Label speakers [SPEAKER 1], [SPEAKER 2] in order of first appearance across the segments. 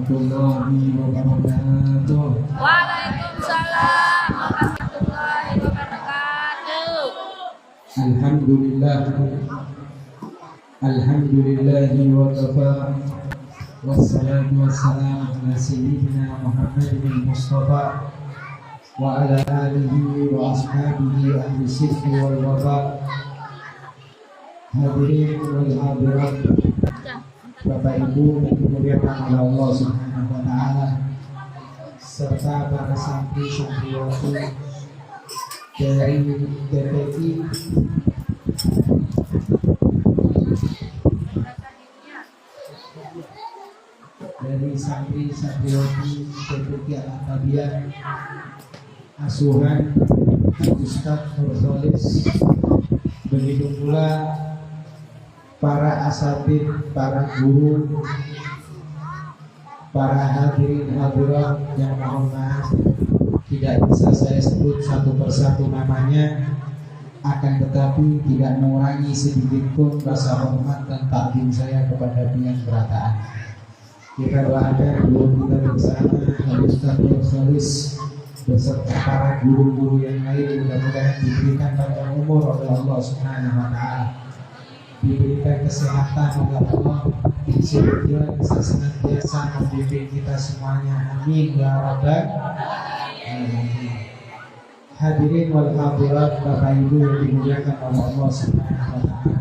[SPEAKER 1] warahmatullahi wabarakatuh.
[SPEAKER 2] Waalaikumsalam warahmatullahi wabarakatuh.
[SPEAKER 1] Alhamdulillahi wa kafa. Wassalatu wassalamu ala sayyidina Muhammadin Mustafa wa ala alihi wa ashabihi ahli sidqi wal wafa. Hadirin wal hadirat, Bapak Ibu yang dimuliakan oleh Allah Subhanahu wa taala, serta para santri-santriwati dari TPI santri-santriwati TPI Al-Aqabiyah Asuhan Ustaz Nursolis, begitu pula para asatid, para guru, para hadirin hadirat yang mohon maaf tidak bisa saya sebut satu persatu namanya, akan tetapi tidak mengurangi sedikit pun rasa hormat dan takdim saya kepada pihak berataan. Kita doakan guru kita bersama Ustaz Nursolis beserta para guru-guru yang lain mudah-mudahan diberikan panjang umur oleh Allah Subhanahu wa taala, diberikan kesehatan oleh Allah, sehingga bisa senantiasa membimbing kita semuanya. Amin ya rabbal alamin. Hadirin wal hadirat, Bapak Ibu yang dimuliakan oleh Allah Subhanahu wa taala,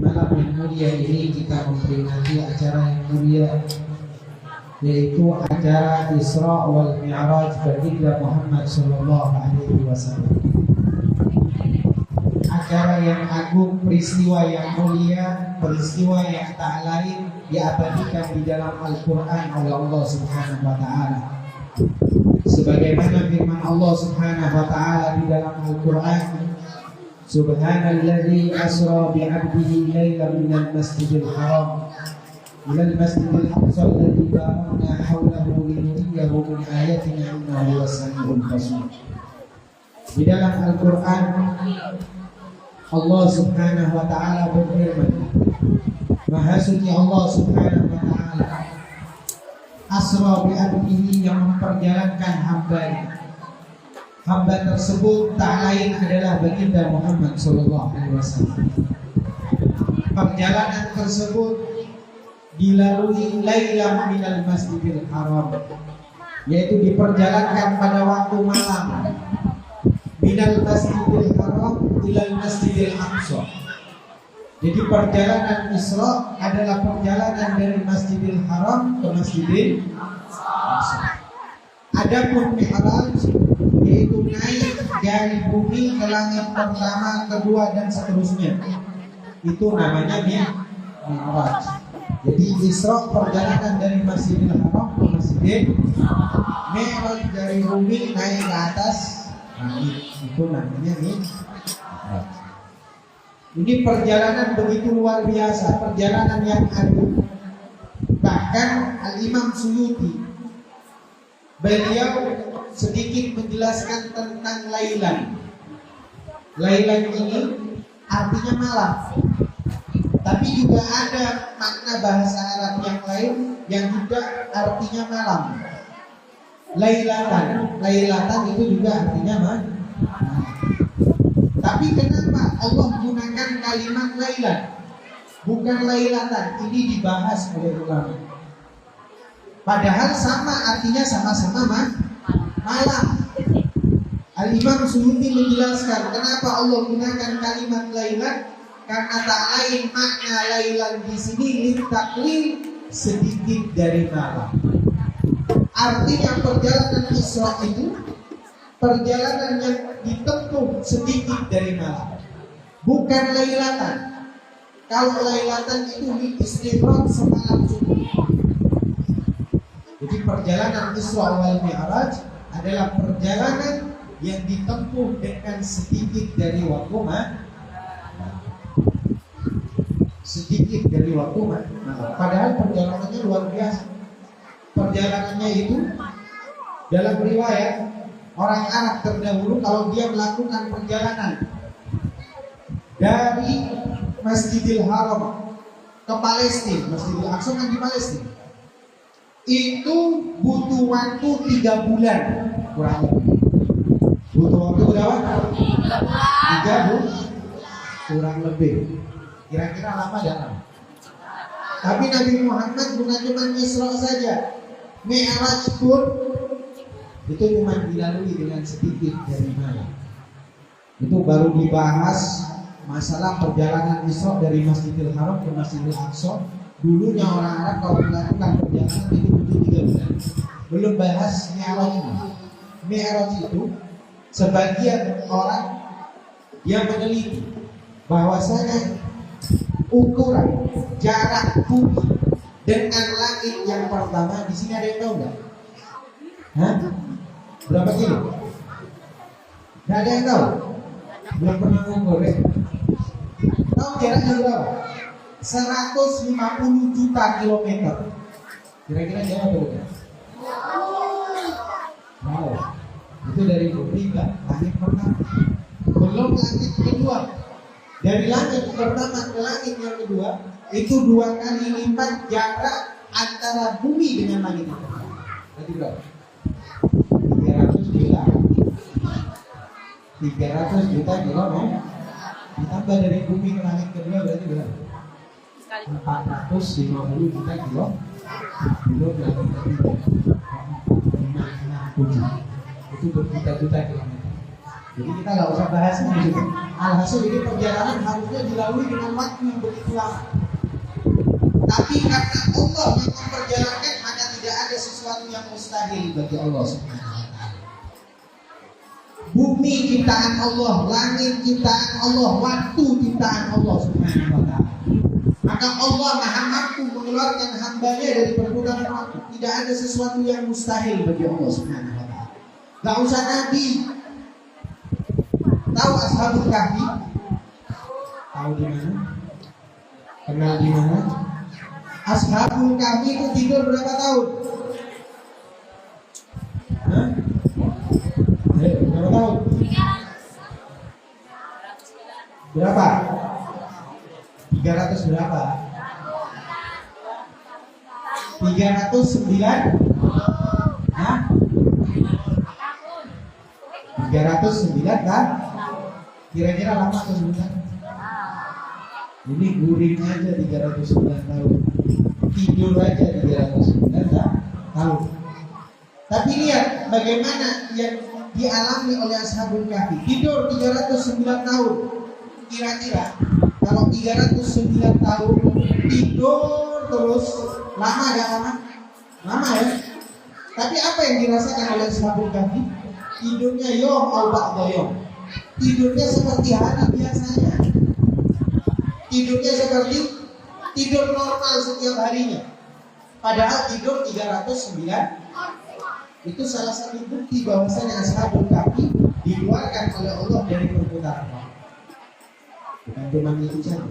[SPEAKER 1] malam yang mulia ini kita memperingati acara yang mulia, yaitu acara Isra wal Mi'raj baginda Muhammad sallallahu alaihi wasallam. Acara yang agung, peristiwa yang mulia, peristiwa yang tak lain diabadikan di dalam Al-Quran oleh Allah Subhanahu wa taala. Sebagaimana firman Allah Subhanahu wa taala di dalam Al-Quran, Subhanalladzi asra bi'abdihi laylan minal masjidil haram ilal masjidil aqsa alladzi barakna hawlahu linuriyahu min ayatina innahu was-sami'ul basir. Di dalam Al-Quran Allah Subhanahu wa taala berfirman, Maha suci Allah Subhanahu wa taala, asra bi abdihi, yang memperjalankan hambanya. Hamba tersebut tak lain adalah baginda Muhammad sallallahu alaihi wasallam. Perjalanan tersebut dilalui lailam minal masjidil haram, yaitu diperjalankan pada waktu malam, minal masjidil haram ilal masjidil aqsa. Jadi perjalanan Isra adalah perjalanan dari Masjidil Haram ke Masjidil Aqsa. Adapun Mi'raj yaitu naik dari bumi ke langit pertama, kedua dan seterusnya. Itu namanya Mi'raj. Jadi Isra perjalanan dari Masjidil Haram ke Masjidil, Mi'raj dari bumi naik ke atas langit. Itu namanya Mi'raj. Ini perjalanan begitu luar biasa, perjalanan yang agung. Bahkan Al-Imam Suyuti, beliau sedikit menjelaskan tentang Lailan. Lailan ini artinya malam, tapi juga ada makna bahasa Arab yang lain yang juga artinya malam. Lailatan itu juga artinya malam. Tapi kenapa Allah menggunakan kalimat lailan, bukan lailatan? Ini dibahas oleh ulama. Padahal sama artinya, sama-sama malam. Al-Imam Suyuti menjelaskan kenapa Allah gunakan kalimat lailan, karena tak lain makna lailan di sini litaklil, sedikit dari malam. Artinya perjalanan Isra itu perjalanan yang ditempuh sedikit dari malam, bukan lailatan. Kalau lailatan itu istighraq semalam subuh. Jadi perjalanan Isra wal Mi'raj adalah perjalanan yang ditempuh dengan sedikit dari waktu malam. Sedikit dari waktu malam. Padahal perjalanannya luar biasa. Perjalanannya itu dalam riwayat orang Arab terdahulu, kalau dia melakukan perjalanan dari Masjidil Haram ke Palestina, Masjidil Aqsa kan di Palestina, itu butuh waktu 3 bulan kurang lebih. Butuh waktu berapa? 3 bulan kurang lebih. Kira-kira lama gak lama? Tapi Nabi Muhammad bukan cuma Isra saja, Mi'raj pun itu cuma dilalui dengan sedikit dari malam. Itu baru dibahas masalah perjalanan Isra dari Masjidil Haram ke Masjidil Aqsa. Dulunya orang Arab kalau melakukan perjalanan itu butuh 3 bulan. Belum bahas Mi'raj ini. Mi'raj itu sebagian orang yang meneliti bahwasanya ukuran jarak bumi dengan langit yang pertama di sini ada yang tahu nggak? Hah? Berapa kilo? Nggak ada yang tahu? Belum pernah ngukur ya? Tahu jaraknya berapa? 150 juta kilometer. Kira-kira jauh atau bukan? Wow. Itu dari bumi ke langit pertama. Belum langit kedua. Dari langit pertama ke langit yang kedua itu 2 kali lipat jarak antara bumi dengan langit yang pertama. Berarti berapa? 300 juta. 300 juta kilometer. Ditambah dari bumi ke langit kedua berarti berapa? 450 juta kilo. Belum langit ketiga. 567. Itu berjuta-juta kilometer. Jadi kita nggak usah bahas ini juga. Alhasil ini perjalanan harusnya dilalui dengan waktu yang begitu lama. Tapi karena Allah yang memperjalankan, maka tidak ada sesuatu yang mustahil bagi Allah Subhanahu wa Ta'ala. Bumi ciptaan Allah, langit ciptaan Allah, waktu ciptaan Allah Subhanahu wa Ta'ala. Maka Allah Maha mampu mengeluarkan hambanya dari perputaran waktu. Tidak ada sesuatu yang mustahil bagi Allah Subhanahu wa Ta'ala. Gak usah Nabi. Tahu Ashabul Kahfi? Tahu di mana? Kenal di mana? Ashabul Kahfi itu tidur berapa tahun? Hah? Berapa tahun? Berapa? 300 berapa? 309? Hah? 309 kan? Kira-kira lama atau sebentar? Ini guring aja 309 tahun. Tidur aja 309 tahun. Tapi lihat bagaimana yang dialami oleh Ashabul Kahfi. Tidur 309 tahun. Kira-kira kalau 309 tahun tidur terus, lama gak lama? Lama ya. Tapi apa yang dirasakan oleh Ashabul Kahfi? Tidurnya yom au ba'da yom. Tidurnya seperti hari biasanya. Tidurnya seperti tidur normal setiap harinya. Padahal tidur 309. Itu salah satu bukti bahwasanya Ashabul Kahfi dikeluarkan oleh Allah dari perputaran waktu. Bukan cuma itu saja.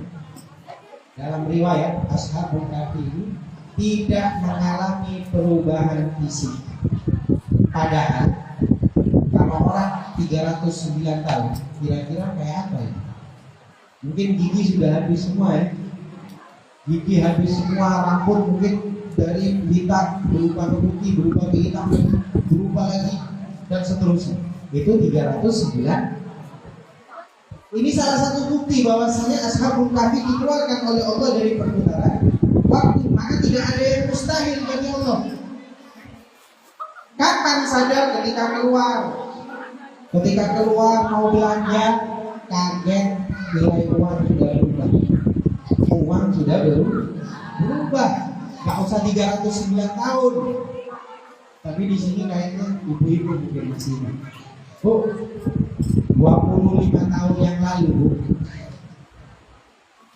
[SPEAKER 1] Dalam riwayat Ashabul Kahfi ini tidak mengalami perubahan fisik. Padahal kalau orang 309 tahun, kira-kira kayak apa ya? Mungkin gigi sudah habis semua ya. Gigi habis semua, rambut mungkin dari hitam berubah ke putih, berubah ke hitam, berubah lagi, dan seterusnya. Itu 309. Ini salah satu bukti bahwasanya Ashabul Kahfi dikeluarkan oleh Allah dari perputaran waktu. Maka tidak ada yang mustahil bagi Allah. Kapan sadar? Ketika keluar mau belanja, kaget nilai uang sudah berubah. Uang sudah berubah. Gak usah 309 tahun. Tapi di sini kayaknya ibu-ibu mungkin masih ingat. Bu, 25 tahun yang lalu, Bu,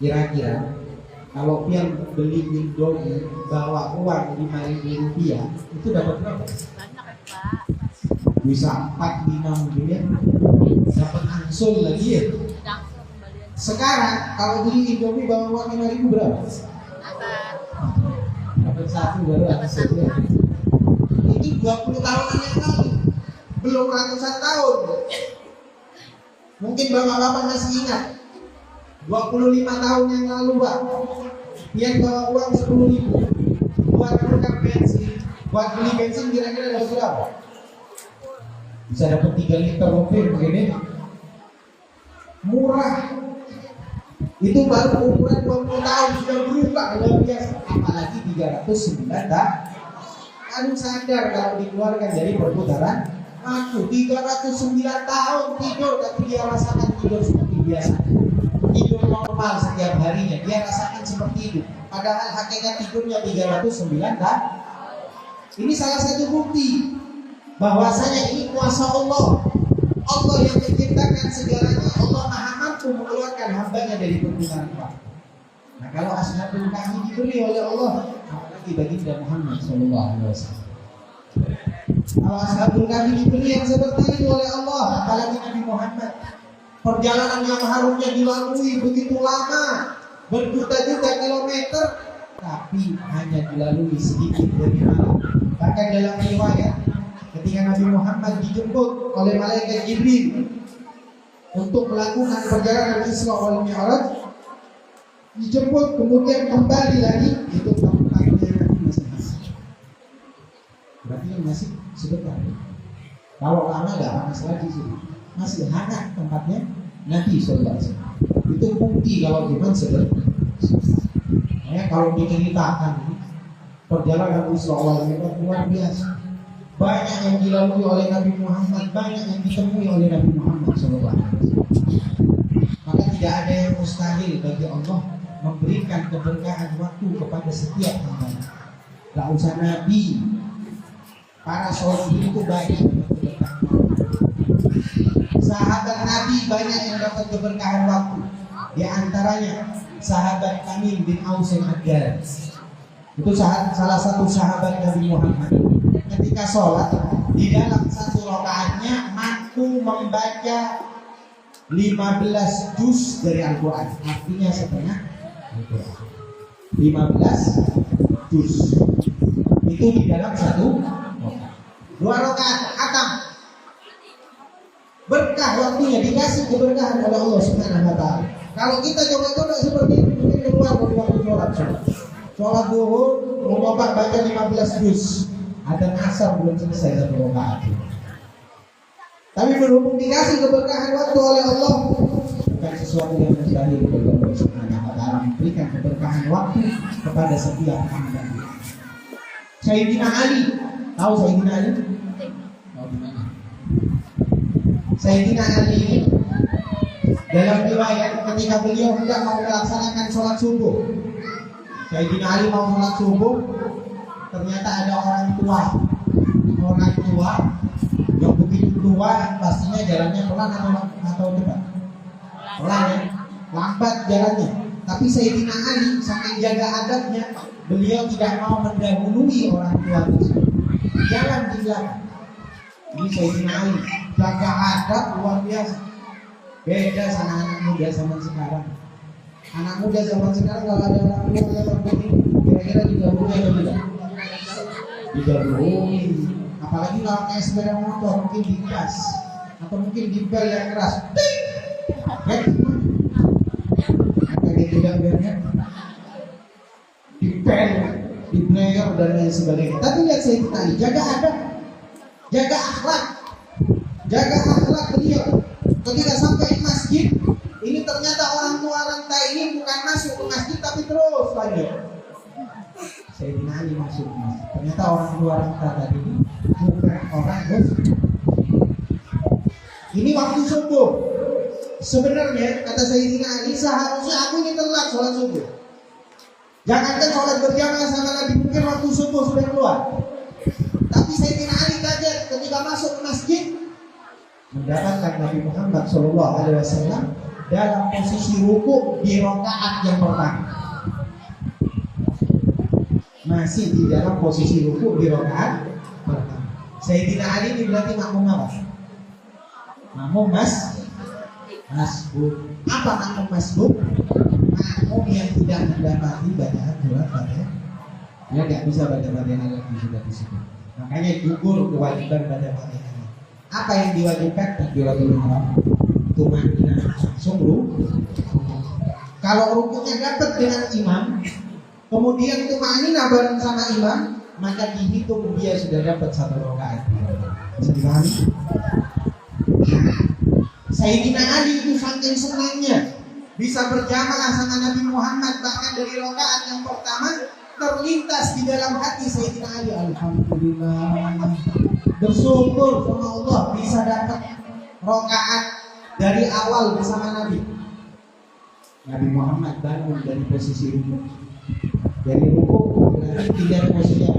[SPEAKER 1] kira-kira kalau pian beli Indomie bawa uang 5.000 rupiah, itu dapat berapa? Bisa 4-5 mungkin ya. Dapat angsul lagi ya. Sekarang kalau beli Indomie bawa uang 5.000 berapa? Dapat 1 baru angsul ya. Itu 20 tahun yang lalu, belum ratusan tahun. Mungkin bapak-bapak masih ingat 25 tahun yang lalu, Pak, dia bawa uang 10.000 buat tukang bensin Buat beli bensin kira-kira dapat berapa? Bisa dapat 3 liter lebih begini. Murah. Itu baru ukuran 20 tahun sudah berubah luar biasa. Apalagi 309 dah. Anu sadar kalau dikeluarkan dari perputaran waktu 309 tahun tidur, tapi dia rasakan tidur seperti biasa. Tidur normal setiap harinya, dia rasakan seperti itu. Padahal hakikat tidurnya 309 dah. Ini salah satu bukti bahwasanya ini kuasa Allah. Allah yang menciptakan segalanya. Allah Maha mampu mengeluarkan hambanya dari perputaran waktu. Nah, kalau ashabul kahfi diberi oleh Allah, apalagi baginda Muhammad SAW. Kalau ashabul kahfi diberi yang seperti itu oleh Allah, apalagi Nabi Muhammad. Perjalanan yang harusnya dilalui begitu lama, berjuta-juta kilometer, tapi hanya dilalui sedikit dari malam. Bahkan dalam riwayat, ketika Nabi Muhammad dijemput oleh malaikat Jibril untuk melakukan perjalanan Isra wal Mi'raj, dijemput kemudian kembali lagi, itu tempatnya masih asing. Berarti masih sebentar. Kalau lama nggak panas lagi sih, masih hangat tempatnya Nabi SAW. Itu bukti kalau iman sebentar. Ya, kalau diceritakan perjalanan Isra wal Mi'raj luar biasa. Banyak yang dilalui oleh Nabi Muhammad, banyak yang ditemui oleh Nabi Muhammad SAW. Maka tidak ada yang mustahil bagi Allah memberikan keberkahan waktu kepada setiap hamba. Tak usah Nabi, para sholihin itu banyak yang dapat keberkahan waktu. Sahabat Nabi banyak yang dapat keberkahan waktu. Di antaranya sahabat Tamim bin Aus al-Adjar. Itu salah satu sahabat Nabi Muhammad. Ketika sholat, di dalam satu rakaatnya mampu membaca 15 juz dari Al-Quran. Artinya setengah Al-Quran. 15 juz. Itu di dalam satu rakaat. 2 rakaat khatam. Berkah waktunya, dikasih keberkahan oleh Allah Subhanahu wa ta'ala. Kalau kita coba-coba seperti itu, mungkin keluar dari waktu sholat. Sholat duhur, mau baca 15 juz. Ada asar belum selesai satu rakaat. Tapi berhubung dikasih keberkahan waktu oleh Allah, bukan sesuatu yang mustahil bagi Allah Subhanahu wa ta'ala memberikan keberkahan waktu kepada setiap hamba. Sayyidina Ali, tahu Sayyidina Ali? Tahu di mana? Sayyidina Ali dalam riwayat ketika beliau hendak mau melaksanakan sholat subuh, Sayyidina Ali mau sholat subuh, ternyata ada orang tua yang begitu tua, pastinya jalannya pelan atau cepat? Pelan ya, lambat jalannya. Tapi Sayyidina Ali saking jaga adabnya, beliau tidak mau mendahului orang tua tersebut, jalan di belakang. Ini Sayyidina Ali jaga adab luar biasa. Beda sama anak muda zaman sekarang. Anak muda zaman sekarang kalau ada orang tua yang begini, kira-kira didahului atau tidak? Didahului. Apalagi kalau kayak sepeda motor, mungkin digas atau mungkin di bel yang keras. Kayak tidak belnya di bel, di player dan lain sebagainya. Tapi lihat saya tadi, jaga adab, jaga akhlak beliau. Ketika sampai di masjid, ini ternyata orang tua rantai ini bukan masuk ke masjid tapi terus lanjut. Sayyidina Ali masuk masjid. Ternyata orang tua rantai tadi ini bukan orang muslim. Ini waktu subuh. Sebenarnya kata Sayyidina Ali, seharusnya aku ini telat sholat subuh. Jangankan sholat berjamaah sama Nabi, mungkin waktu subuh sudah keluar. Tapi Sayyidina Ali kaget ketika masuk ke masjid, mendapatkan Nabi Muhammad SAW dalam posisi ruku di rakaat yang pertama. Masih di dalam posisi ruku di rakaat pertama. Sayyidina Ali ini berarti makmum apa? Makmum masbuk. Apa makmum masbuk? Makmum yang tidak mendapati bacaan surat Fatihah. Dia tidak bisa baca Fatihah lagi, sudah disebut. Makanya gugur kewajiban baca Fatihah. Apa yang diwajibkan? Takbiratul ihram. Tumanina, langsung ruku. Kalau rukunya dapat dengan imam, kemudian tumanina bareng sama imam, maka dihitung dia sudah dapat 1 rakaat. Bisa dipahami? Sayyidina Ali itu saking senangnya bisa berjamaah sama Nabi Muhammad, bahkan dari rakaat yang pertama terlintas di dalam hati Sayyidina Ali, alhamdulillah, bersyukur sama Allah bisa dapat rakaat dari awal bersama Nabi. Nabi Muhammad bangun dari posisi rukuk. Dari rukuk berarti tidak posisi tidak.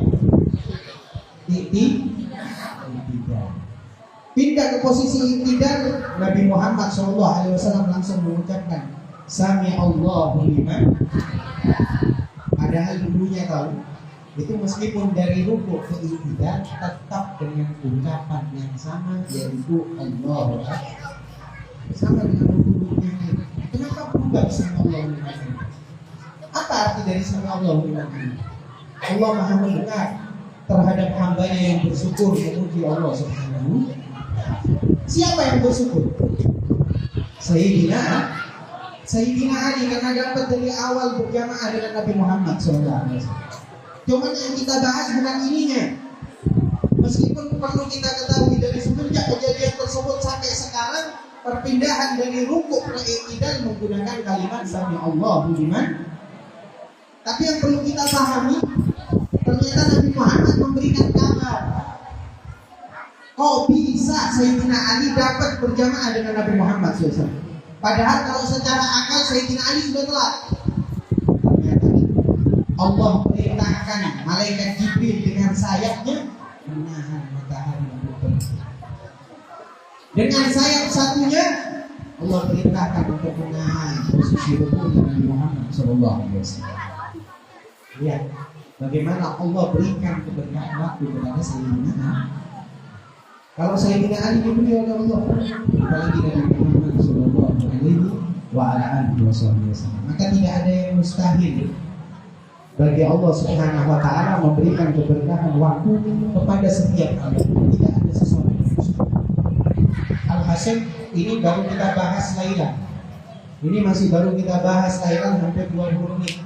[SPEAKER 1] Pindah ke posisi tidak, Nabi Muhammad SAW langsung mengucapkan Sami Allahu liman. Padahal dulunya tahu itu meskipun dari rukuk ke i'tidal tetap dengan ucapan yang sama, yaitu Allahu Akbar, sama dengan rukuknya. Kenapa berubah Sami Allahu liman? Apa arti dari Sami Allahu liman? Allah Maha mendengar terhadap hambanya yang bersyukur memuji Allah Subhanahu. Siapa yang bersyukur? Sayyidina Ali, karena dapat dari awal berjamaah dengan Nabi Muhammad SAW. Cuman yang kita bahas bukan ininya. Meskipun perlu kita ketahui dari semenjak kejadian tersebut sampai sekarang, perpindahan dari rukuk ke i'tidal menggunakan kalimat Sami Allahu liman. Tapi yang perlu kita pahami, ternyata Nabi Muhammad memberikan kabar. Kok bisa Sayyidina Ali dapat berjamaah dengan Nabi Muhammad SAW? Padahal kalau secara akal Sayyidina Ali sudah telat. Ternyata Allah perintahkan malaikat Jibril dengan sayapnya menahan matahari berterbit. Dengan sayap satunya Allah perintahkan untuk menahan posisi rukuk Nabi Muhammad SAW. Lihat bagaimana Allah berikan keberkahan waktu kepada Sayyidina Ali. Kalau Sayyidina Ali diberi oleh Allah, apalagi Nabi Muhammad sallallahu alaihi wasallam, maka tidak ada yang mustahil bagi Allah Subhanahu wa taala memberikan keberkahan waktu kepada setiap hamba. Tidak ada sesuatu yang mustahil. Al-Hasan ini baru kita bahas Lailan. Ini masih baru kita bahas Lailan hampir 20 menit.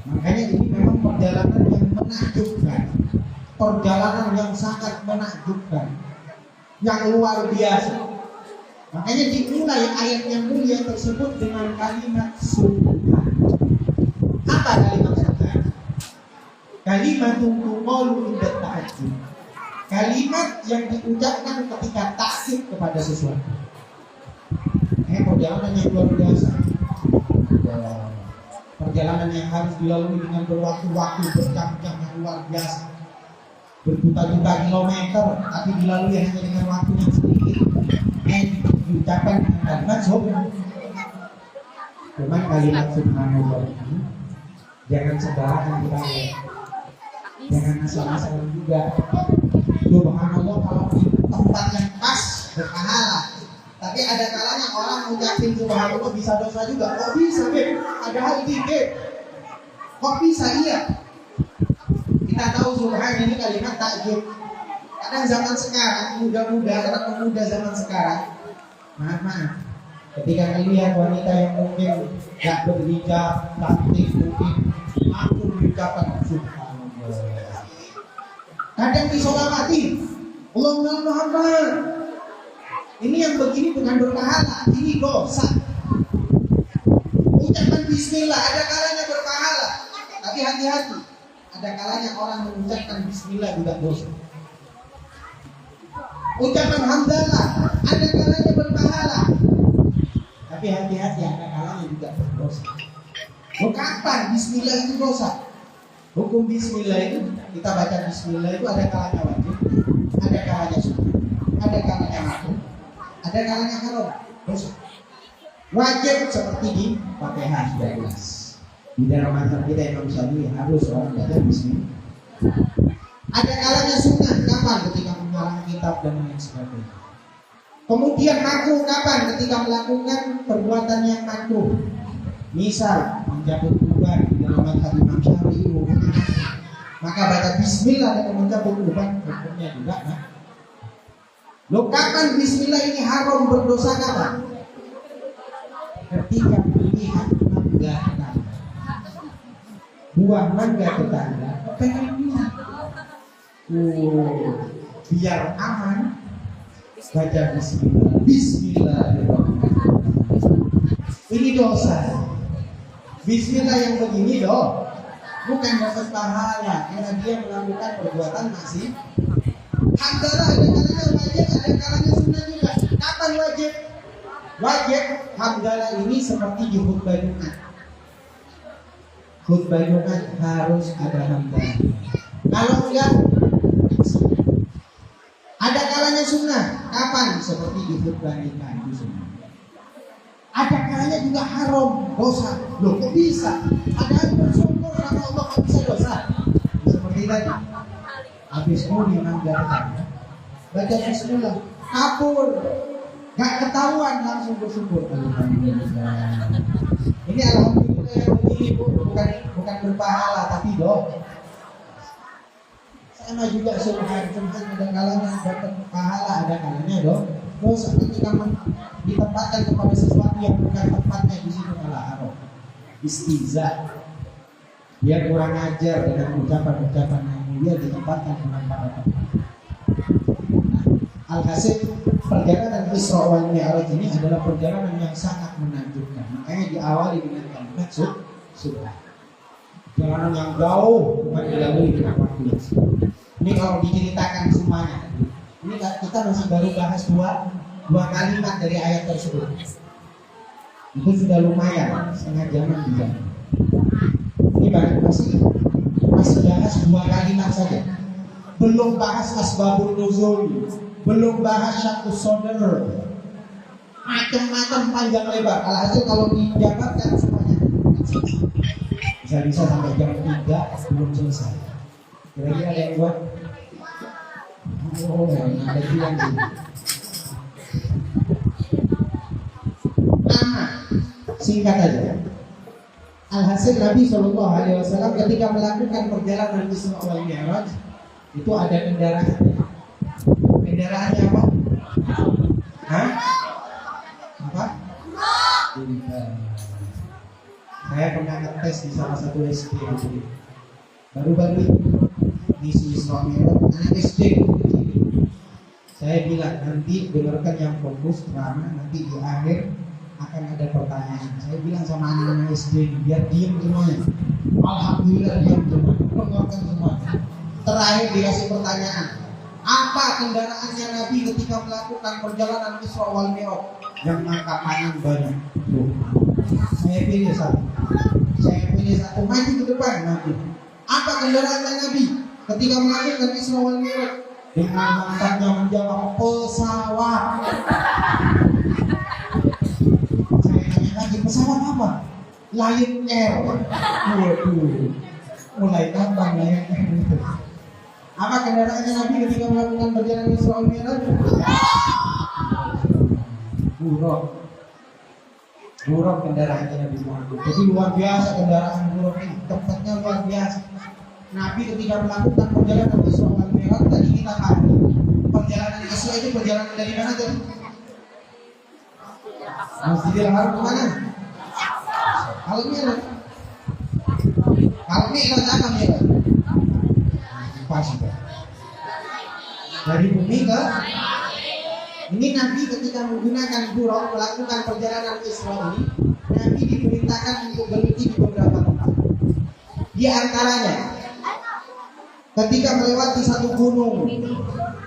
[SPEAKER 1] Makanya ini memang perjalanan yang menakjubkan. Perjalanan yang sangat menakjubkan, yang luar biasa. Makanya dimulai ayat yang mulia tersebut dengan kalimat subhan. Apa kalimat subhan? Kalimat tuqalu inda ta'ajjub. Kalimat yang diucapkan ketika takjub kepada sesuatu. Perjalanan yang luar biasa. Perjalanan yang harus dilalui dengan berwaktu-waktu, berjam-jam yang luar biasa. Berjuta-juta kilometer, tapi dilalui hanya dengan waktu yang sedikit. Diucapkan kalimat subhan. Cuman kalimat subhanallah ini jangan sembarangan kita lihat. Jangan asal-asalan juga. Subhanallah kalau di tempat yang pas berpahala. Tapi ada kalanya orang mengucapin subhanallah bisa dosa juga. Kok bisa, Beb? Ada hal dikit. Kok bisa? Iya. Kita tahu subhan ini kalimat takjub. Kadang zaman sekarang muda-muda, anak pemuda zaman sekarang, maaf, ketika melihat wanita yang mungkin gak berhijab, cantik mungkin, aku mengucapkan subhanallah. Kadang disolatati, Allahumma Muhammad. Ini yang begini bukan berpahala, ini dosa. Ucapan bismillah ada kalanya berpahala, tapi hati-hati. Ada kalanya orang mengucapkan bismillah juga dosa. Ucapan hamdalah ada kalanya berpahala, tapi hati-hati ada kalanya juga berdosa. Kapan bismillah itu dosa? Hukum bismillah itu, kita baca bismillah itu ada kalanya wajib, ada kalanya sunnah, ada kalanya makruh, ada kalanya haram, dosa. Wajib seperti di Fatihah sudah jelas. Di dalam mazhab kita Imam Syafi'i harus orang baca bismillah. Ada kalanya sunnah, kapan? Ketika mengarang kitab dan lain sebagainya. Kemudian makruh kapan? Ketika melakukan perbuatan yang makruh. Misal mencabut uban di dalam mazhab Imam Syafi'i, maka baca bismillah dan mencabut uban hukumnya juga. Loh, kapan bismillah ini haram berdosa kapan? Ketika melihat pelanggaran. buah mangga tetangga, pengen minum. Biar aman, baca bismillah. Bismillahirrahmanirrahim. Ini dosa. Bismillah yang begini doh, bukan dapat pahala karena dia melakukan perbuatan maksiat. Hamdalah ada kalanya wajib, ada kalanya sunnah juga. Kapan wajib? Wajib hamdalah ini seperti di khutbah Jumat. Khutbah Jumat harus ada hamdalah. Kalau enggak, ada kalanya sunnah. Kapan? Seperti di khutbah nikah itu sunnah. Ada kalanya juga haram, dosa. Loh kok bisa? Ada bersyukur sama Allah kok bisa dosa? Seperti tadi. Habis muli manggakan, baca bismillah, kabur, gak ketahuan langsung bersyukur. Alhamdulillah. Ini alhamdulillah yang begini bukan berpahala tapi doh. Sama juga subhan ada kalanya dapat pahala, ada kalanya doh. Dosa ketika ditempatkan kepada sesuatu yang bukan tempatnya, di situ malah haram. Istiza, dia kurang ajar dengan ucapan-ucapan yang mulia ditempatkan dengan pada tempat. Alhasil perjalanan Isra wal Mi'raj ini adalah perjalanan yang sangat menakjubkan. Makanya diawali dengan kalimat subhan. Perjalanan yang jauh, bukan dilalui dengan waktu. Ini kalau diceritakan semuanya, ini kita masih baru bahas dua kalimat dari ayat tersebut. Itu sudah lumayan, setengah jaman juga. Ini masih bahas dua kalimat saja. Belum bahas asbabun nuzul, belum bahas syakus sodar, macam-macam panjang lebar. Alhasil kalau dijabarkan semuanya bisa sampai jam 3 belum selesai. Kira-kira ada yang buat? Oh, ada bilang sih. Singkat aja. Alhasil Nabi SAW ketika melakukan perjalanan Isra wal Mi'raj itu ada kendaraannya. Kendaraannya apa? Hah? Apa? Saya pernah ngetes di salah satu SD baru-baru di Isra Mi'raj anak SD. Saya bilang nanti dengarkan yang fokus karena nanti di akhir akan ada pertanyaan. Saya bilang sama anak-anak SD biar diam semuanya. Alhamdulillah diam semuanya. Mengeluarkan semuanya. Terakhir dikasih pertanyaan. Apa kendaraannya Nabi ketika melakukan perjalanan Isra wal Mi'raj? Yang makan panjang banyak. Saya pilih satu. Maju ke depan Nabi. Apa kendaraannya Nabi ketika melakukan Isra wal Mi'raj? Dengan mantapnya menjawab pesawat. Pesawat apa? Lion Air. Waduh, mulai kapan Lion Air itu? Apa kendaraannya Nabi ketika melakukan perjalanan Isra wal Mi'raj? Buruk kendaraannya Nabi Muhammad. Jadi luar biasa kendaraan buruk ini. Tempatnya luar biasa. Nabi ketika melakukan perjalanan Isra wal Mi'raj tadi kita tahu. Perjalanan Isra itu perjalanan dari mana tadi? Masjidil Haram ke mana? Kalau Mi'raj apa Mi'raj? Pas juga. Dari bumi ke ini Nabi ketika menggunakan buruk melakukan perjalanan Isra ini, Nabi diperintahkan untuk berhenti di beberapa tempat. Di antaranya ketika melewati satu gunung,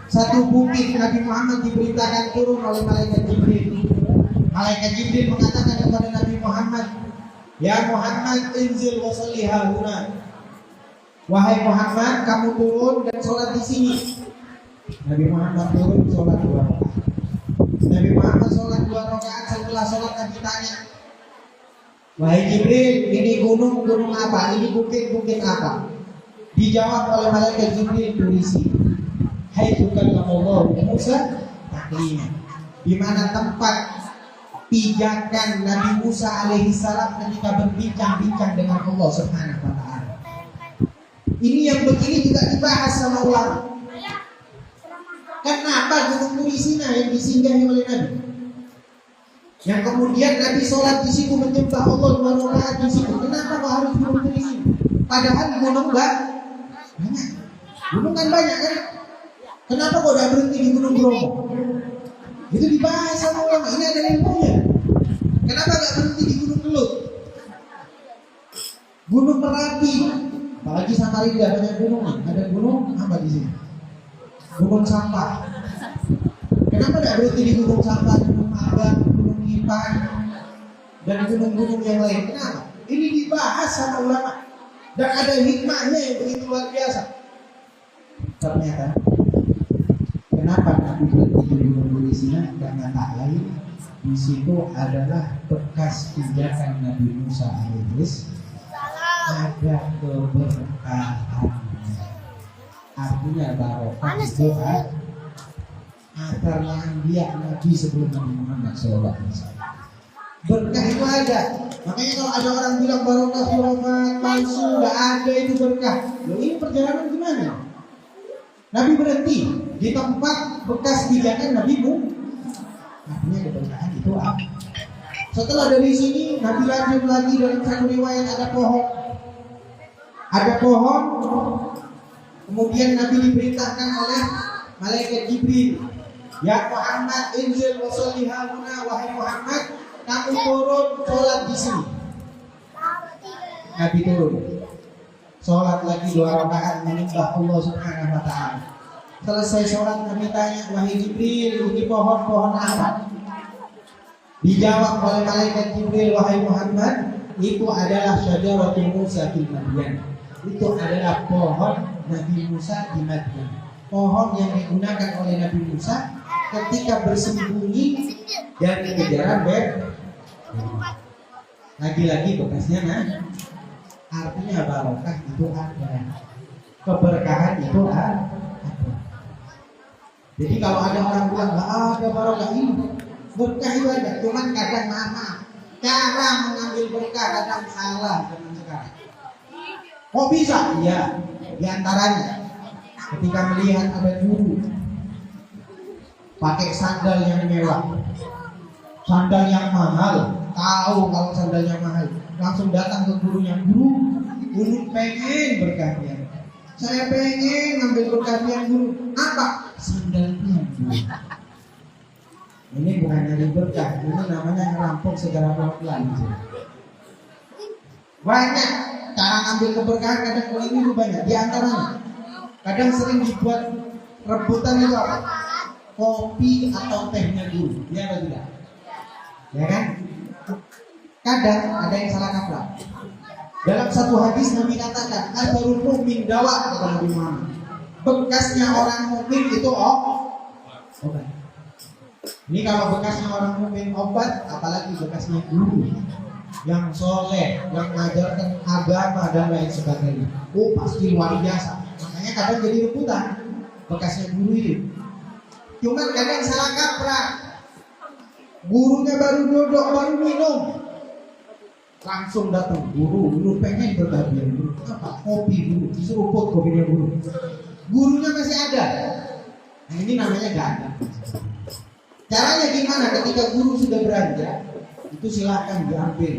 [SPEAKER 1] satu bukit, Nabi Muhammad diperintahkan turun oleh malaikat Jibril. Malaikat Jibril mengatakan kepada Nabi Muhammad, "Ya Muhammad, inzil wa sholli hahuna." Wahai Muhammad, kamu turun dan sholat di sini. Nabi Muhammad turun sholat 2 rakaat. Nabi Muhammad sholat 2 rakaat. Setelah sholat Nabi tanya, "Wahai Jibril, ini gunung apa? Ini bukit apa?" Dijawab oleh malaikat Jibril, "Turisi." Hai tukallamullahu Musa taklima. Di mana tempat pijakan Nabi Musa alaihissalam ketika berbincang-bincang dengan Allah Subhanahu wa ta'ala. Ini yang begini juga dibahas sama ulama. Kenapa gunung Turisina yang disinggahi oleh Nabi? Yang kemudian Nabi sholat di situ menyembah Allah 2 rakaat di situ. Kenapa kok harus gunung Turisina? Padahal gunung banyak. Gunung kan banyak kan? Kenapa kok udah berhenti di Gunung Bromo? Itu dibahas sama ulama. Ini ada ilmunya. Kenapa gak berhenti di Gunung Kelut? Gunung Merapi, apalagi Samarinda banyak gunung. Ada gunung apa di sini? Gunung Sampah. Kenapa gak berhenti di Gunung Sampah, Gunung Abang, Gunung Ipan, dan gunung-gunung yang lain? Kenapa? Ini dibahas sama ulama. Dan ada hikmahnya yang begitu luar biasa. Ternyata kenapa Nabi berhenti di Gunung Burisina? Karena tak lain di situ adalah bekas pijakan Nabi Musa alaihissalam. Ada keberkahannya. Artinya barokah itu akarnya Anbiya Nabi sebelum Nabi Muhammad SAW. Berkah itu ada. Makanya kalau ada orang bilang barokah khurafat palsu, nggak ada itu berkah. Loh, ini perjalanan gimana? Nabi berhenti di tempat bekas pijakan Nabi Muhammad. Artinya keberkahan itu apa? Setelah dari sini Nabi lanjut lagi dalam satu riwayat ada pohon. Ada pohon. Kemudian Nabi diperintahkan oleh malaikat Jibril, ya Muhammad, inzil wa sholli hauna, wahai Muhammad, kamu turun sholat di sini. Nabi turun, sholat lagi 2 rakaat menyembah Allah Subhanahu wa Ta'ala. Selesai sholat Nabi tanya, wahai Jibril, ini pohon apa? Dijawab oleh malaikat Jibril, wahai Muhammad, itu adalah syajaratul Musa fil Madyan. Itu adalah pohon Nabi Musa di Madyan. Pohon yang digunakan oleh Nabi Musa ketika bersembunyi dari kejaran lagi-lagi bekasnya artinya barokah itu ada, keberkahan itu ada. Jadi kalau ada orang bilang nggak ada barokah, ini berkah itu ada, cuman kadang cara mengambil berkah kadang salah zaman sekarang. Kok bisa? Iya, diantaranya ketika melihat ada guru pakai sandal yang mewah, sandal yang mahal, tahu kalau sandalnya mahal, langsung datang ke gurunya, guru pengen berkahnya, saya pengen ngambil berkahnya guru, apa? Sandalnya guru. Ini bukan nyari berkah, ini namanya ngerampok segala pelan-pelan. Banyak cara ngambil keberkahan, kadang kalau ini banyak. Di antaranya kadang sering dibuat rebutan itu apa? Kopi atau tehnya dulu, ya atau tidak? Ya kan? Kadang ada yang salah kaprah. Dalam satu hadis Nabi katakan, "Ajarul mu'min dawa," kata Nabi Muhammad. Bekasnya orang mukmin itu obat. Ini kalau bekasnya orang mukmin obat, apalagi bekasnya guru yang soleh, yang mengajarkan agama dan lain sebagainya. Oh, pasti luar biasa. Makanya kadang jadi rebutan bekasnya guru itu. Cuman kadang salah kaprah. Gurunya baru duduk, baru minum, langsung datang guru pengen berbagian guru. Apa? Kopi guru, diseruput kopinya guru. Gurunya masih ada. Nah, ini namanya gak ada. Caranya gimana? Ketika guru sudah beranjak, itu silakan diambil,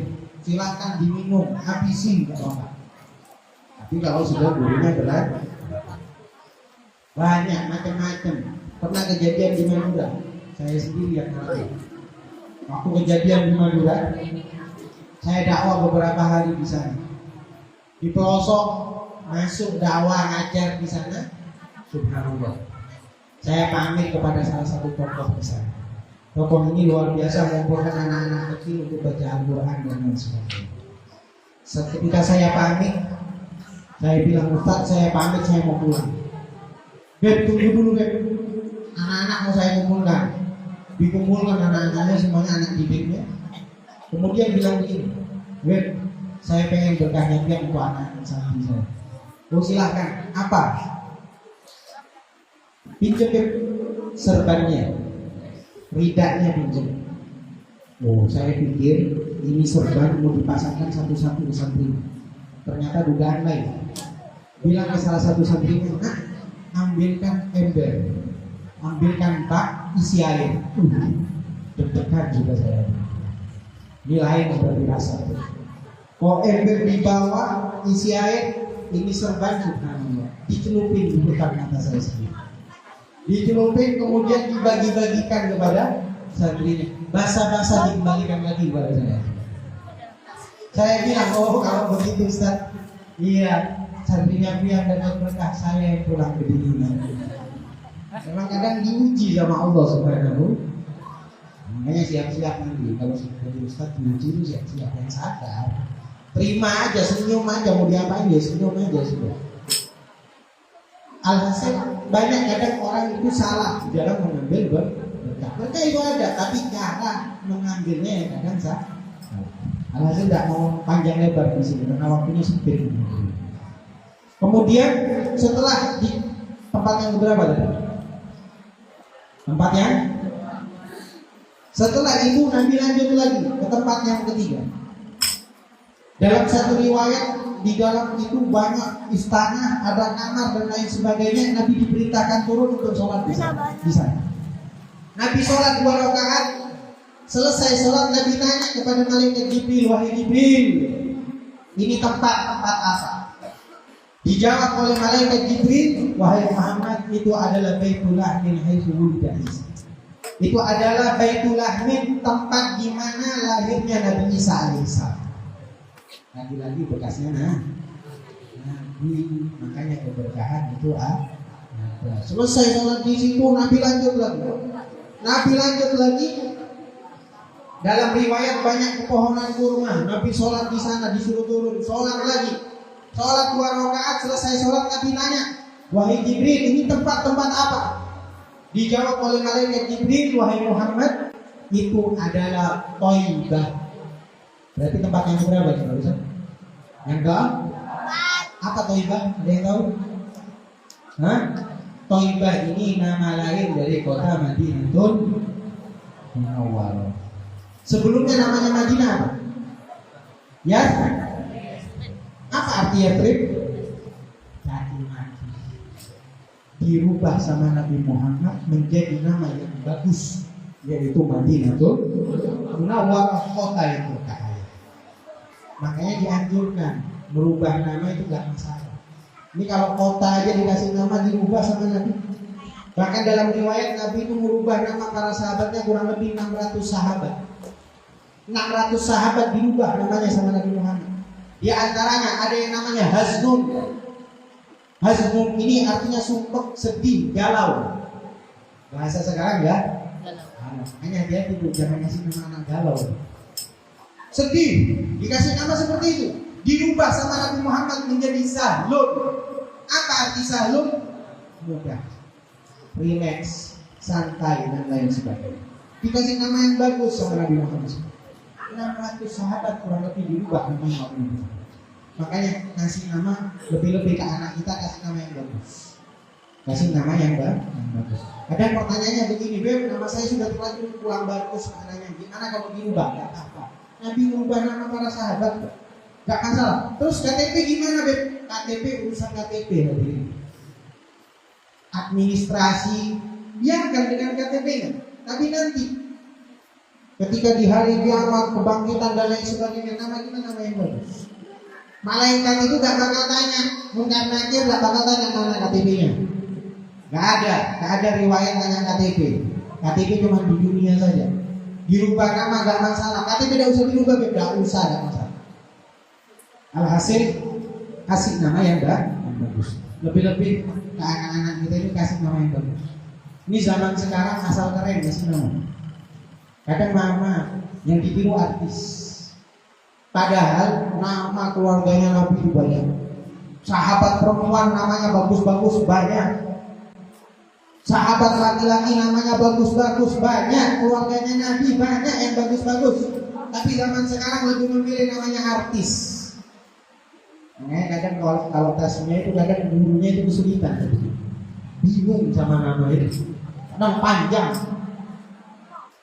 [SPEAKER 1] silakan diminum, habisin, nggak apa-apa. Tapi kalau sudah gurunya berat, banyak macam-macam. Pernah kejadian di Madura, saya sendiri yang ngalamin. Waktu kejadian di Madura, saya dakwah beberapa hari di sana. Di pelosok masuk dakwah ngajar di sana, subhanallah. Saya pamit kepada salah satu tokoh di sana. Tokoh ini luar biasa mengumpulkan anak-anak kecil untuk baca Al-Quran dan lain sebagainya. Ketika saya pamit, saya bilang, Ustaz, saya pamit, saya mau pulang. Beb, tunggu dulu Beb. Anak-anak mau saya kumpulkan. Dikumpulkan anak-anaknya, semuanya anak didiknya. Kemudian bilang begini, Beb, saya pengen berkahnya dia untuk anak-anak santri saya. Oh silahkan, apa? Pinjam Beb serbannya, ridanya pinjam. Oh, saya pikir ini serban mau dipasangkan satu-satu ke santri. Ternyata dugaan lain. Bilang ke salah satu santrinya, nak, ambilkan ember, ambilkan bak isi air. Deg-degan juga saya. Ini lain seperti rasa. Kok ember di bawah isi air, ini serban subhanallah. Dicelupin di depan mata saya sendiri. Dicelupin kemudian dibagi-bagikan kepada santrinya. Basa-basa dikembalikan lagi kepada saya. Saya bilang, oh kalau begitu Ustaz, iya santrinya biar dapat berkah, saya yang pulang kedinginan. Memang kadang diuji sama Allah Subhanahu. Makanya siap-siap nanti kalau sudah jadi Ustaz diuji itu siap-siap yang sadar. Terima aja, senyum aja, mau diapain ya senyum aja sudah. Alhasil banyak kadang orang itu salah di dalam mengambil berkah. Berkah itu ada, tapi cara mengambilnya yang kadang salah. Alhasil tidak mau panjang lebar di sini karena waktunya sempit. Kemudian setelah di tempat yang berapa tadi? Tempat yang setelah itu Nabi lanjut lagi ke tempat yang ketiga. Dalam satu riwayat di dalam itu banyak istana, ada kamar dan lain sebagainya. Nabi diperintahkan turun untuk sholat di sana. Nabi sholat 2 rakaat. Selesai sholat Nabi tanya kepada malaikat Jibril, wahai Jibril, ini tempat apa? Dijawab oleh malaikat Jibril, wahai Muhammad, itu adalah Baitullah min haitsu wulida Isa. Itu adalah Baitullah min, tempat di mana lahirnya Nabi Isa alaihissalam. Lagi-lagi bekasnya Nabi, makanya keberkahan itu ada. Selesai sholat di situ, Nabi lanjut lagi. Dalam riwayat banyak pepohonan kurma. Nabi sholat di sana, disuruh turun, sholat lagi. Sholat 2 rakaat, selesai sholat Nabi tanya, wahai Jibril, ini tempat-tempat apa? Dijawab oleh malaikat Jibril, wahai Muhammad, itu adalah Thaibah. Berarti tempat yang berapa coba bisa? Yang keempat. Apa Thaibah? Ada yang tahu? Thaibah ini nama lain dari kota Madinatul Munawwarah. Sebelumnya namanya Madinah apa? Ya? Apa arti Yatsrib? Jadi mati. Dirubah sama Nabi Muhammad menjadi nama yang bagus, yaitu Madinatul Munawwarah, kota yang berkah. Makanya dianjurkan merubah nama itu gak masalah. Ini kalau kota aja dikasih nama dirubah sama Nabi. Bahkan dalam riwayat Nabi itu merubah nama para sahabatnya kurang lebih 600 sahabat. 600 sahabat dirubah namanya sama Nabi Muhammad. Di antaranya ada yang namanya Haznun. Haznun ini artinya sumpek, sedih, galau. Bahasa sekarang ya? Galau. Makanya dia itu jangan kasih nama anak galau. Sedih, dikasih nama seperti itu. Dirubah sama Nabi Muhammad menjadi Sahlun. Apa arti Sahlun? Mudah, relax, santai dan lain sebagainya. Dikasih nama yang bagus sama Nabi Muhammad. 600 sahabat kurang lebih dirubah namanya Nabi Muhammad. Makanya kasih nama lebih-lebih ke anak kita, kasih nama yang bagus. Kasih nama yang bagus. Ada pertanyaannya begini, Beb, nama saya sudah terlanjur kurang bagus, maknanya gimana kalau dirubah? Gak apa-apa. Nabi merubah nama para sahabat, gak masalah. Terus KTP gimana, Beb? KTP urusan KTP hadirin. Administrasi biarkan dengan KTP-nya. Tapi nanti ketika di hari kiamat, kebangkitan dan lain sebagainya, nama kita nama yang bagus. Malaikat itu gak bakal tanya, Munkar Nakir gak bakal tanya mana KTP-nya. Gak ada riwayat tanya KTP. KTP cuma di dunia saja. Dirubah nama gak masalah. KTP tidak usah dirubah, gak usah, gak masalah. Alhasil kasih nama yang bagus. Lebih-lebih ke anak-anak kita itu kasih nama yang bagus. Ini zaman sekarang asal keren kasih nama. Kadang mama yang ditiru artis. Padahal nama keluarganya Nabi itu banyak. Sahabat perempuan namanya bagus-bagus banyak. Sahabat laki-laki namanya bagus-bagus banyak. Keluarganya Nabi banyak yang bagus-bagus. Tapi zaman sekarang lebih memilih namanya artis. Makanya kadang kalau tasnya itu kadang gurunya itu kesulitan. Bingung sama nama itu. Kadang panjang.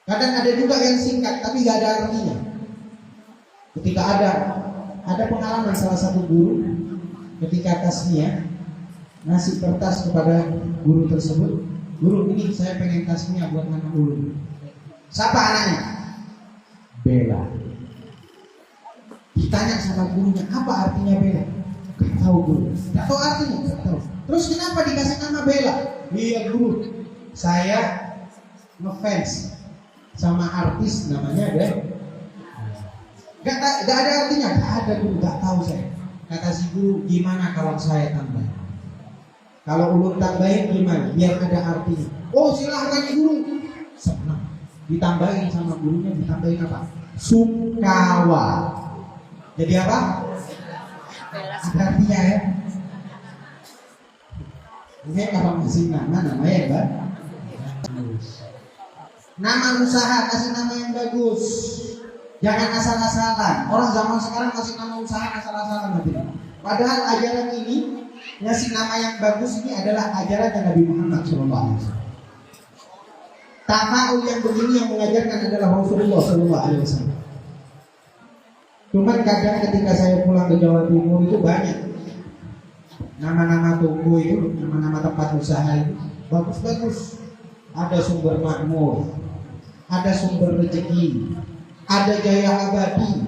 [SPEAKER 1] Kadang ada juga yang singkat tapi gak ada artinya. Ketika ada pengalaman salah satu guru ketika tasnya ngasih kertas kepada guru tersebut, guru ini saya pengen tasnya buat anak dulu. Siapa anaknya? Bella. Di Ditanya sama gurunya, apa artinya bela? Gak tahu guru. Gak tahu artinya, gak tahu. Terus kenapa dikasih nama bela? Iya guru, saya ngefans sama artis namanya Bella. Gak ada artinya, gak ada guru, gak tahu saya. Kata si guru, gimana kalau saya tambahin? Kalau ulun tambahin gimana? Biar ada artinya. Oh silahkan guru. Senang. Ditambahin sama gurunya, ditambahin apa? Sukawa. Jadi apa? Ada artinya ya. Ini kalau masih namanya Mbak. Nama usaha kasih nama yang bagus. Jangan asal-asalan. Orang zaman sekarang kasih nama usaha asal-asalan. Padahal ajaran ini ngasih nama yang bagus ini adalah ajaran Nabi Muhammad SAW. Tafa'ul yang begini yang mengajarkan adalah Rasulullah SAW. Cuman kadang ketika saya pulang ke Jawa Timur itu banyak nama-nama toko itu, nama-nama tempat usaha itu bagus-bagus. Ada sumber makmur, ada sumber rezeki, ada jaya abadi,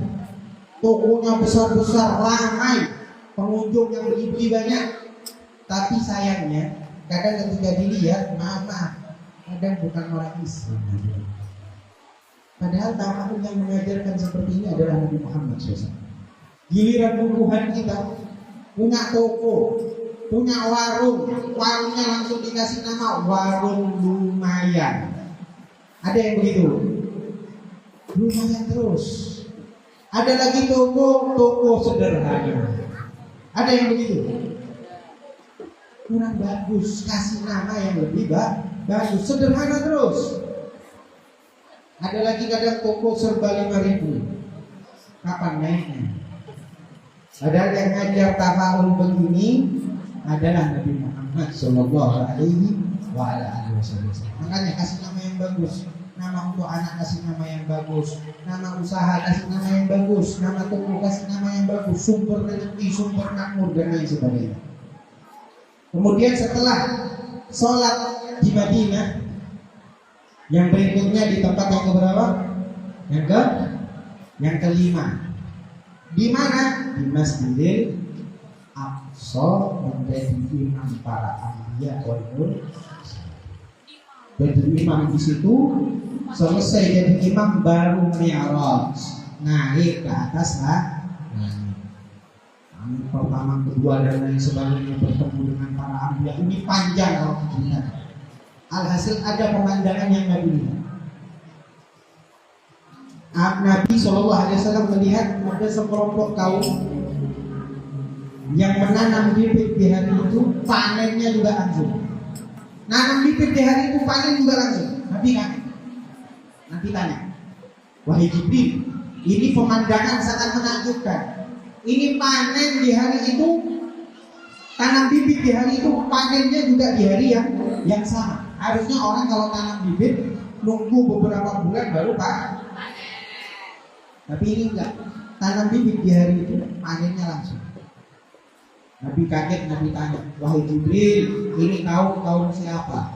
[SPEAKER 1] tokonya besar-besar, ramai, pengunjung yang beli banyak. Tapi sayangnya kadang ketika dilihat, maaf, kadang bukan orang Islam. Padahal tamu yang mengajarkan seperti ini adalah Nabi Muhammad SAW. Giliran tumbuhan kita punya toko, punya warung, warungnya langsung dikasih nama warung lumayan. Ada yang begitu? Lumayan terus. Ada lagi toko sederhana. Ada yang begitu? Kurang bagus, kasih nama yang lebih bagus, sederhana terus. Ada lagi kadang toko serba 5.000. Kapan naiknya? Padahal yang ngajar tafa'ul begini adalah Nabi Muhammad Sallallahu Alaihi Wasallam. Makanya kasih nama yang bagus. Nama untuk anak kasih nama yang bagus. Nama usaha kasih nama yang bagus. Nama toko kasih nama yang bagus. Sumber rezeki, sumber makmur dan lain sebagainya. Kemudian setelah sholat di Madinah, yang berikutnya di tempat yang keberapa? Yang kelima. Di mana? Di Masjidil Aqsa menjadi imam para anbiya wal mursalin. Jadi imam di situ selesai jadi imam baru mi'raj, naik ke atas lah. Pertama, kedua dan lain sebagainya bertemu dengan para anbiya. Ini panjang kalau kita. Alhasil ada pemandangan yang Nabi lihat. Nabi SAW melihat ada sekelompok kaum yang menanam bibit di hari itu, panennya juga langsung. Nanam bibit di hari itu, panen juga langsung. Nabi kaget. Nanti tanya, wahai Jibril, ini pemandangan sangat menakjubkan. Ini panen di hari itu, tanam bibit di hari itu, panennya juga di hari yang sama. Harusnya orang kalau tanam bibit nunggu beberapa bulan baru panen. Tapi ini enggak. Tanam bibit di hari itu, panennya langsung. Nabi kaget, Nabi tanya, wahai Jibril, ini kaum siapa?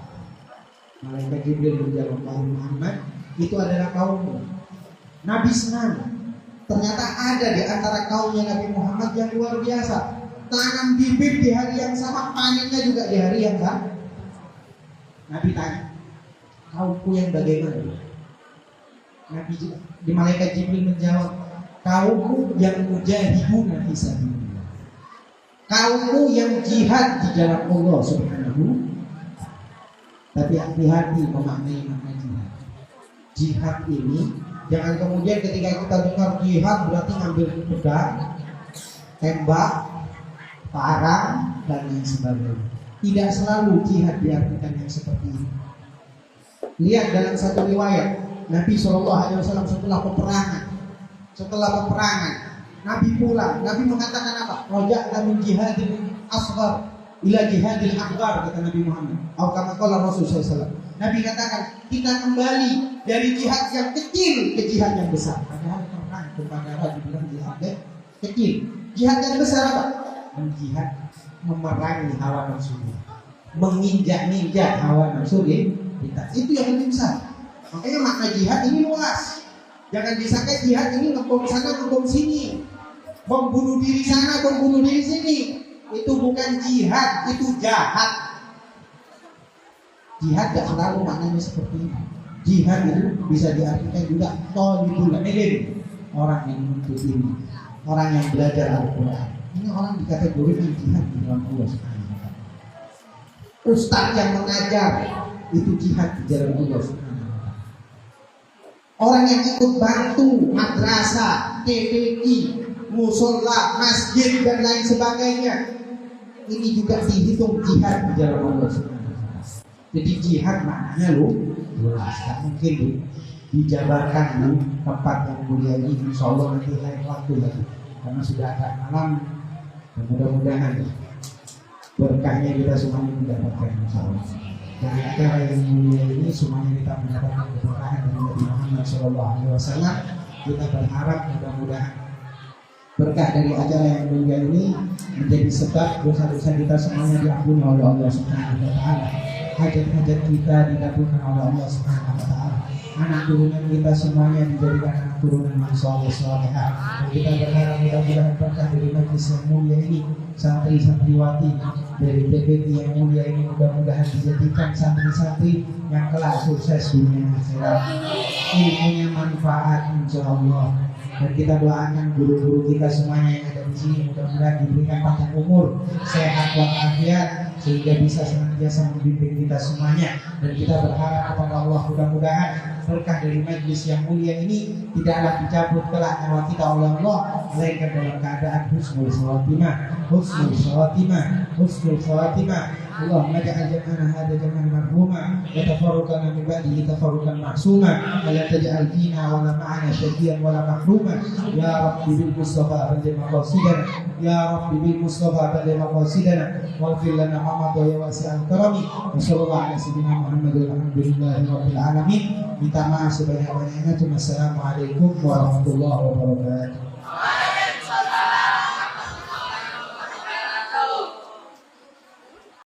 [SPEAKER 1] Malaikat Jibril menjawab, wahai Muhammad, itu adalah kaummu. Nabi senang. Ternyata ada di antara kaumnya Nabi Muhammad yang luar biasa. Tanam bibit di hari yang sama, panennya juga di hari yang sama. Nabi tanya, kaumku yang bagaimana? Nabi di malaikat Jibril menjawab, kaumku yang mujahiduna fi sabilillah. Kaumku yang jihad di jalan Allah Subhanahu. Tapi hati-hati memaknai makna jihad. Jihad ini jangan kemudian ketika kita dengar jihad berarti ngambil pedang, tembak, parang dan lain sebagainya. Tidak selalu jihad diartikan yang seperti ini. Lihat dalam satu riwayat, Nabi SAW setelah peperangan, Nabi pulang. Nabi mengatakan apa? Raja'na min jihadil asghar ila jihadil akbar, kata Nabi Muhammad. Atau kama qala Rasulullah SAW. Nabi katakan, kita kembali dari jihad yang kecil ke jihad yang besar. Padahal perang kepada dibilang jihad kecil. Jihad yang besar apa? Menjihad, memerangi hawa nafsu, menginjak-injak hawa nafsu kita. Itu yang lebih besar. Makanya makna jihad ini luas. Jangan disangka jihad ini ngebom sana ngebom sini. Membunuh diri sana, membunuh diri sini. Itu bukan jihad, itu jahat. Jihad gak selalu maknanya seperti ini. Jihad itu bisa diartikan juga thalibul ilm, orang yang menuntut ilmu, orang yang belajar Al-Quran. Ini orang dikategorikan jihad di dalam Allah Subhanahu wa taala. Ustaz yang mengajar itu jihad di jalan Allah Subhanahu wa taala. Orang yang ikut bantu madrasah, TPQ, musola, masjid dan lain sebagainya, ini juga dihitung jihad di jalan Allah Subhanahu wa taala. Jadi jihad maknanya luas, tak mungkin dijabarkan di tempat yang mulia ini. Insya Allah nanti lain waktu lagi, karena sudah agak malam. Dan mudah-mudahan berkahnya kita semuanya mendapatkan, insya Allah. Dari acara yang mulia ini semuanya kita mendapatkan keberkahan dari Nabi Muhammad SAW. Kita berharap mudah-mudahan berkah dari acara yang mulia ini menjadi sebab dosa-dosa kita semuanya diampuni oleh Allah Subhanahu wa taala. Hajat-hajat kita dikabulkan oleh Allah Subhanahu wa taala. Anak turunan kita semuanya dijadikan anak turunan yang saleh-salehah. Dan kita berharap mudah-mudahan berkah dari majelis yang mulia ini, santri-santriwati dari TPQ yang mulia ini mudah-mudahan dijadikan santri-santri yang kelak sukses dunia akhirat. Ilmunya manfaat insyaallah. Dan kita doakan guru-guru kita semuanya yang ada di sini mudah-mudahan diberikan panjang umur, sehat walafiat, sehingga bisa senantiasa membimbing kita semuanya. Dan kita berharap kepada Allah mudah-mudahan berkah dari majlis yang mulia ini tidaklah dicabut kelak nyawa kita oleh Allah, melainkan dalam keadaan husnul khatimah, husnul khatimah, husnul khatimah. Allahumma ja'al jam'ana hadha jam'an marhuma wa tafarruqana min ba'dihi tafarruqan ma'suma wa la taj'al fina wa la ma'ana syaqiyan wa la mahruma. Ya Rabbi bil Mustafa balligh maqasidana, ya Rabbi bil Mustafa balligh maqasidana waghfir lana ma madha ya wasi'al karami. Wa sallallahu ala sayyidina Muhammad walhamdulillahi rabbil alamin. Minta maaf sebanyak-banyaknya. Wassalamualaikum warahmatullahi wabarakatuh.